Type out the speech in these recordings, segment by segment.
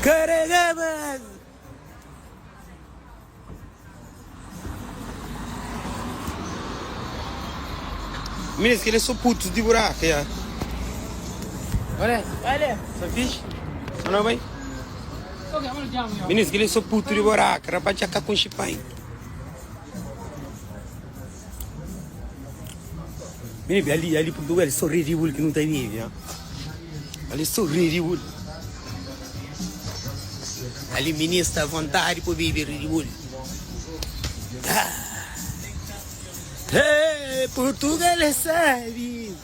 Caramba! Ministro, que ele é só puto de buraco, já. Olha, só fixe? Só não vai? Ministro, que ele é só puto de buraco, rapaz, já cá com chipai. Menino, ali Portugal, é só ridículo que não tem nível, já. Ali é só ridículo. Ali, ministro, à vontade para viver ridículo. Hey, Portugal é sabe.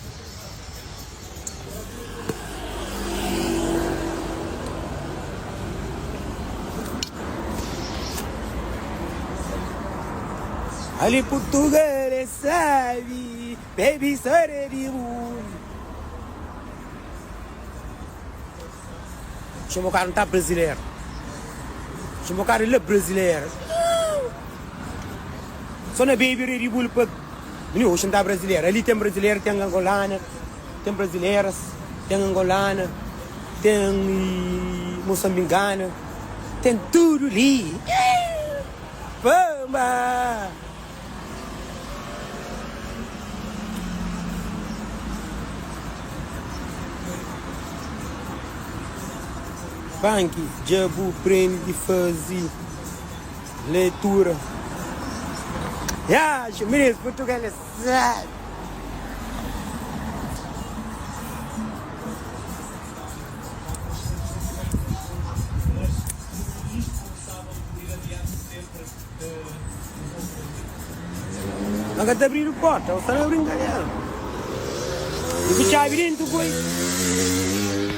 Ali Portugal é sabe. Baby, sorry de mundo. Chama o cara não tá brasileiro. Chama o cara ele é brasileiro. Só na baby de mundo para menino, hoje não tá brasileiro. Ali tem brasileiro, tem angolana, tem brasileiras, tem angolana, tem moçambicana, tem tudo ali. Vamos! Banque, Jabu, prende de fazer leitura. Já, ministro, Portugal é sabe. Não quer abrir a porta, você não brincadeira. E que chave dentro, boi?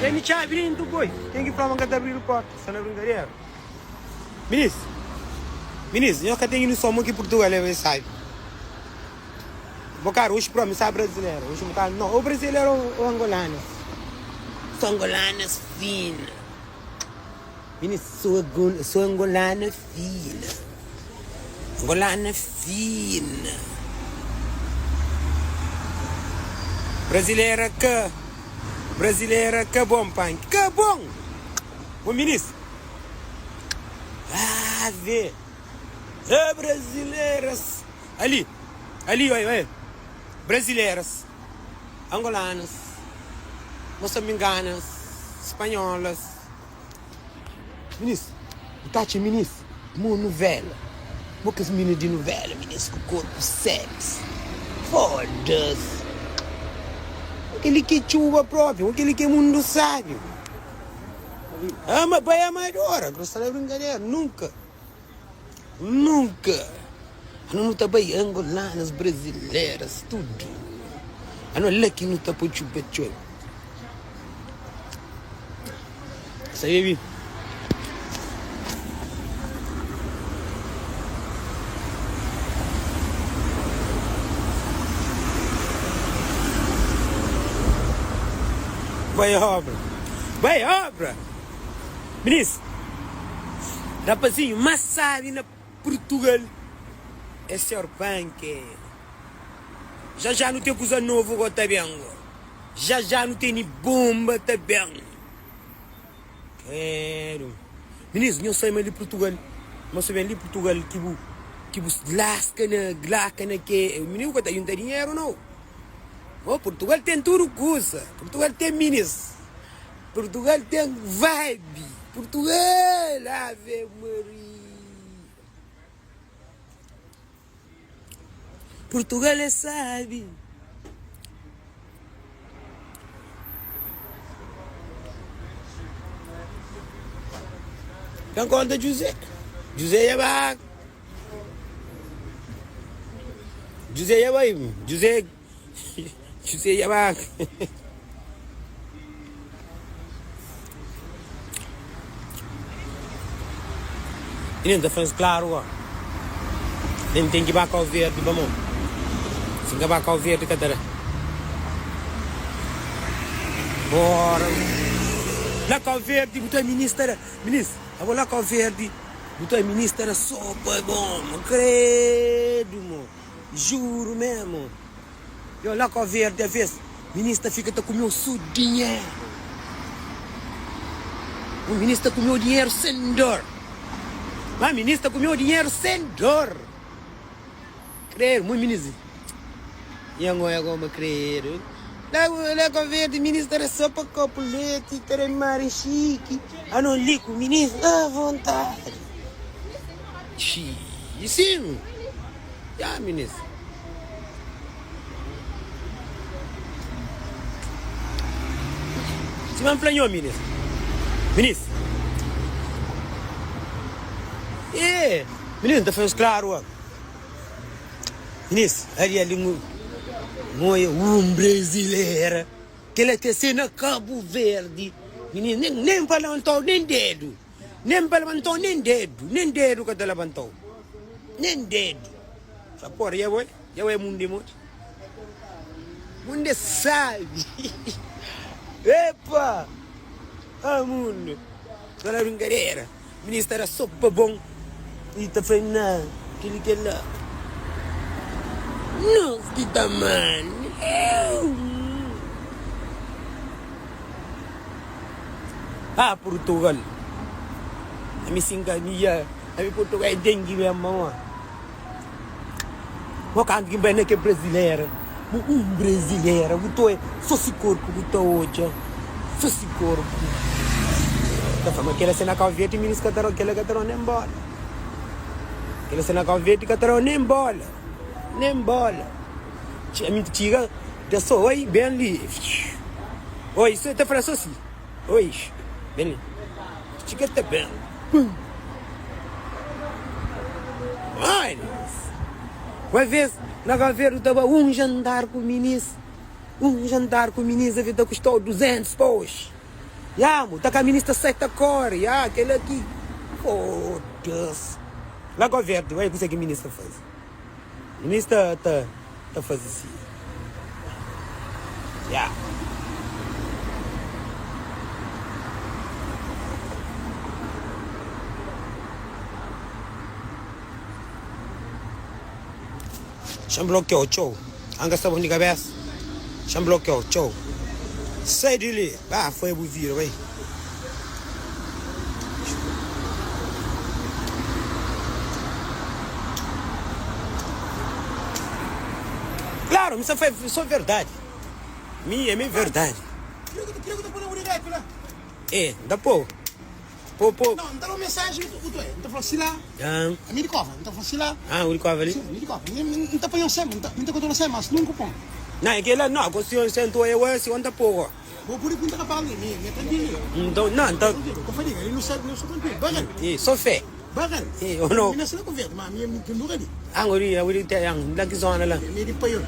Tem chave dentro, boi? Tem que falar que abrir a porta, você não brincadeira. Ministro, eu tenho só muito que Portugal é sabe. O cara hoje para mim sabe brasileiro, hoje o cara não, o brasileiro ou angolano. Sou angolana fina. Ministro, sou angolana fina. Angolana fina. Brasileira que bom, pai. Que bom! O ministro. Ah, vê. É brasileiras. Ali, olha. Brasileiras, angolanas, moçambicanas, espanholas. Ministro, o Tati, ministro, uma novela. Poucas meninas de novela, ministro, com corpo sexy. Foda-se. Aquele que chuva próprio, aquele que mundo sabe. Ama pai amadora, gosta de brincadeira, nunca. Não está bem angolanas, brasileiras, tudo. Não é lá que não está por chupa-chupa. Sabe? Vai obra. Ministro, rapazinho, mas sabe na Portugal é senhor Panque. Já não tem coisa nova agora também. Já não tem nem bomba também. Quero. Ministro, não sei mais de Portugal. Mas se bem ali Portugal que bus lasca na que. Menino que não tem dinheiro não. Oh, Portugal tem tudo coisa. Portugal tem ministro. Portugal tem vibe. Portugal, Ave Maria. Portugal é sabe. Quem conta José? José é bago. José é bago. José é bago. E não está claro, ó. Tem que ir para o verde, vamos. Se não vai para o verde, cadê? Bora. Lá com o verde, botou a ministra. Ministro, eu vou lá com o verde. Botou a ministra sopa, bom. Credo, mo. Juro mesmo. Eu lá com o verde, a vez, ministra fica com o meu dinheiro. O ministro comeu dinheiro sem dor. Mas o ministro comeu dinheiro sem dor. Crer, muito ministro. E agora como crer? Lá governo ministro era só para copulete, era mais chique. Ah, não ligo, ministro, à vontade. Sim. Já, ministro. Se me planhou, ministro. Ministro. Ministro, tá fazendo claro. Ministro, ali brasileiro. Que ele quer ser na Cabo Verde. Ministro, nem levantou nem dedo. Nem levantou nem dedo. Nem dedo que ele levantou. Nem dedo. Essa porra, já é mundo. Mundo sabe. Epa! Ah, mundo. Olha a brincadeira. O ministro era super bom. E tá fazendo nada. Aquele que lá. Não, que tamanho. Ah, Portugal. A minha singaria. A minha Portugal é dengue mesmo. O canto que vem aqui é brasileiro. Brasileiro. Botou só se corpo, botou hoje. Só se corpo. Tá falando que ele se na calvete e ministro que ele catarou nem bola. Ele se na calvete e catarou nem bola. Nem bola. A minha tia, já sou oi, bem ali. Oi, isso tá falando assim. Oi, bem ali. Chica tá bem. Vai ver, na Gaveira estava jantar com o ministro. Jantar com o ministro, a vida custou 200 pois. Tá com a ministra certa cor, aquele aqui. Foda-se. Na Gaveira, vai ver o que a ministra faz. A ministra tá fazendo assim. Já bloqueou, tchau. Anga está bom de cabeça. Já bloqueou, tchau. Sai dele. Foi o vírus, vai. Claro, isso foi só verdade. É minha verdade. Dá pô. Não, não dá uma mensagem, não está falando lá. A minha cova, não está falando lá. O cova ali? Sim, a minha cova. Não está falando sem, não está contando sem, mas nunca põe. Não, é que ela não, a questão sentou eu se onde pouco. Vou por isso que não está falando, me tranquilo. Então, não, então. Eu falei, ele não sabe, não sou tranquilo. Bagan. Só fé. Bagan. Ou não? Não sei como ver, mas minha não ali. Angori, tem daqui zona lá. Me de paiol.